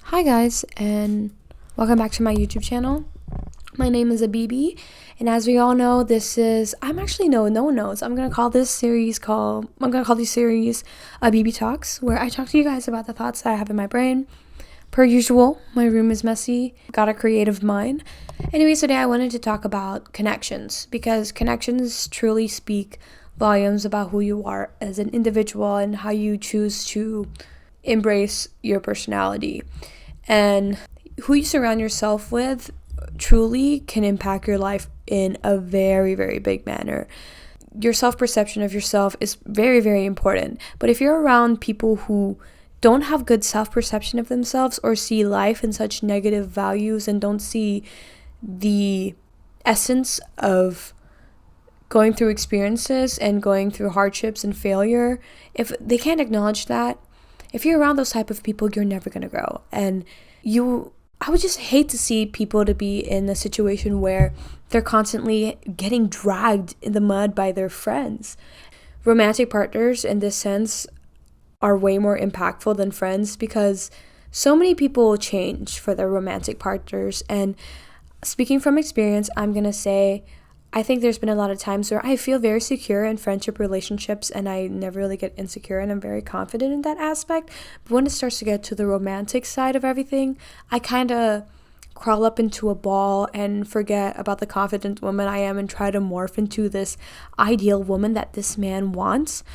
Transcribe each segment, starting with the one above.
Hi guys, and welcome back to my YouTube channel. My name is Abibi, and as we all know, no one knows. I'm gonna call these series Abibi Talks, where I talk to you guys about the thoughts that I have in my brain. Per usual, my room is messy, got a creative mind. Anyways, today I wanted to talk about connections, because connections truly speak volumes about who you are as an individual and how you choose to embrace your personality. And who you surround yourself with truly can impact your life in a very, very big manner. Your self-perception of yourself is very, very important. But if you're around people who don't have good self-perception of themselves or see life in such negative values and don't see the essence of going through experiences and going through hardships and failure, if they can't acknowledge that, if you're around those type of people, you're never going to grow. And I would just hate to see people to be in a situation where they're constantly getting dragged in the mud by their friends. Romantic partners in this sense are way more impactful than friends, because so many people change for their romantic partners. And speaking from experience, I'm going to say I think there's been a lot of times where I feel very secure in friendship relationships and I never really get insecure, and I'm very confident in that aspect. But when it starts to get to the romantic side of everything, I kind of crawl up into a ball and forget about the confident woman I am and try to morph into this ideal woman that this man wants.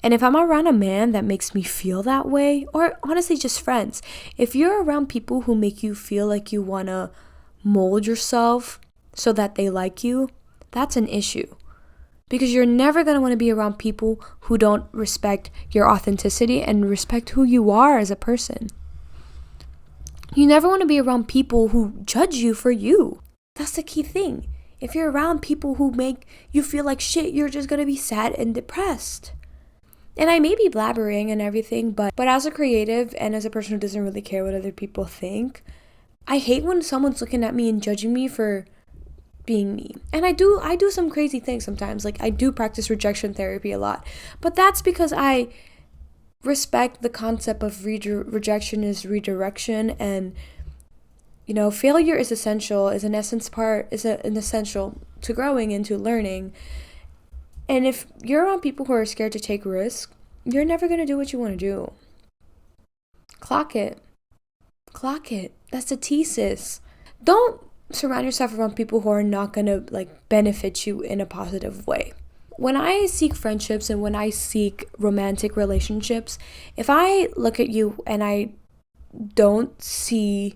And if I'm around a man that makes me feel that way, or honestly just friends, if you're around people who make you feel like you want to mold yourself so that they like you, that's an issue, because you're never going to want to be around people who don't respect your authenticity and respect who you are as a person. You never want to be around people who judge you for you. That's the key thing. If you're around people who make you feel like shit, you're just going to be sad and depressed. And I may be blabbering and everything, but as a creative and as a person who doesn't really care what other people think, I hate when someone's looking at me and judging me for being me. And I do some crazy things sometimes. Like, I do practice rejection therapy a lot, but that's because I respect the concept of rejection is redirection. And failure is essential, is an essential to growing and to learning. And if you're around people who are scared to take risks, you're never going to do what you want to do. Clock it. That's the thesis. Don't surround yourself around people who are not going to benefit you in a positive way. When I seek friendships and when I seek romantic relationships, if I look at you and I don't see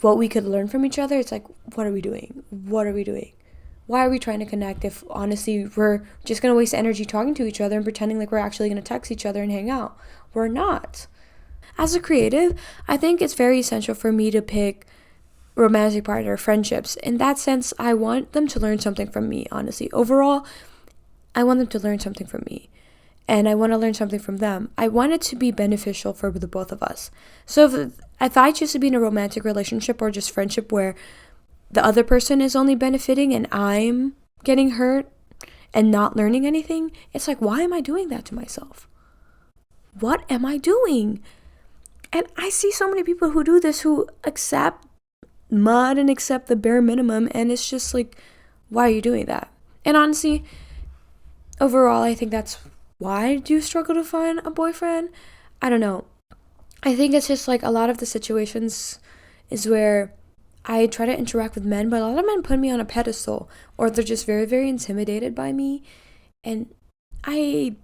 what we could learn from each other, it's like, what are we doing? Why are we trying to connect if honestly we're just going to waste energy talking to each other and pretending like we're actually going to text each other and hang out? We're not. As a creative, I think it's very essential for me to pick romantic partner friendships. In that sense, I want them to learn something from me, honestly. Overall, I want them to learn something from me, and I want to learn something from them. I want it to be beneficial for the both of us. So if I choose to be in a romantic relationship or just friendship where the other person is only benefiting and I'm getting hurt and not learning anything, it's like, why am I doing that to myself? What am I doing? And I see so many people who do this, who accept mud and accept the bare minimum, and it's just like, why are you doing that? And honestly, overall, I think that's why I do struggle to find a boyfriend. I don't know. I think it's just like a lot of the situations is where I try to interact with men, but a lot of men put me on a pedestal, or they're just very, very intimidated by me. And I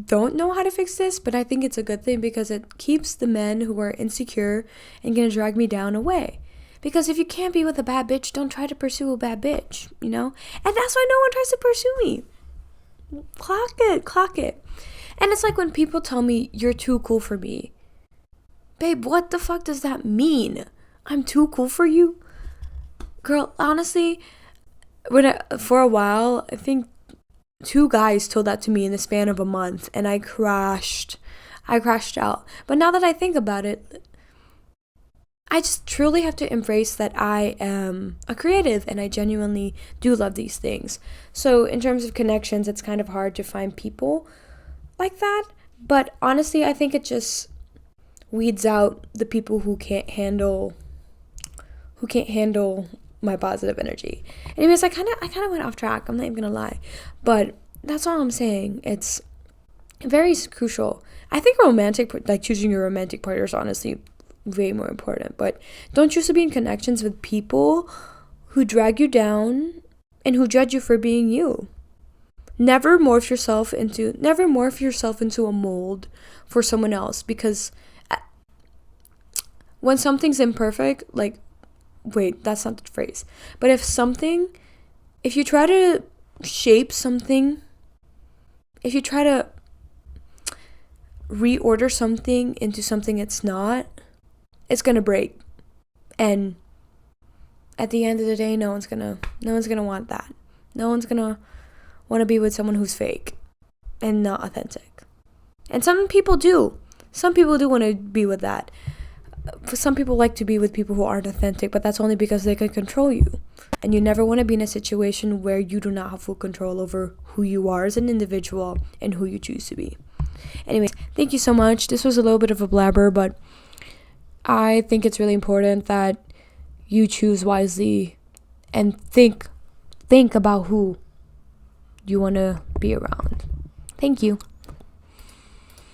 don't know how to fix this, but I think it's a good thing, because it keeps the men who are insecure and gonna drag me down away. Because if you can't be with a bad bitch, don't try to pursue a bad bitch, And that's why no one tries to pursue me. Clock it. And it's like when people tell me, you're too cool for me. Babe, what the fuck does that mean? I'm too cool for you? Girl, honestly, for a while, I think 2 guys told that to me in the span of a month, and I crashed out. But now that I think about it, I just truly have to embrace that I am a creative and I genuinely do love these things. So in terms of connections, it's kind of hard to find people like that. But honestly, I think it just weeds out the people who can't handle my positive energy. Anyways, I kind of went off track. I'm not even gonna lie, but that's all I'm saying. It's very crucial. I think choosing your romantic partner is honestly way more important. But don't choose to be in connections with people who drag you down and who judge you for being you. Never morph yourself into a mold for someone else, because when something's imperfect, wait, that's not the phrase. But if you try to shape something, if you try to reorder something into something it's not, it's gonna break. And at the end of the day, no one's gonna want that. No one's gonna want to be with someone who's fake and not authentic. And some people do. Some people do want to be with that. Some people like to be with people who aren't authentic, but that's only because they can control you. And you never want to be in a situation where you do not have full control over who you are as an individual and who you choose to be. Anyways, thank you so much. This was a little bit of a blabber, but I think it's really important that you choose wisely and think about who you want to be around. Thank you.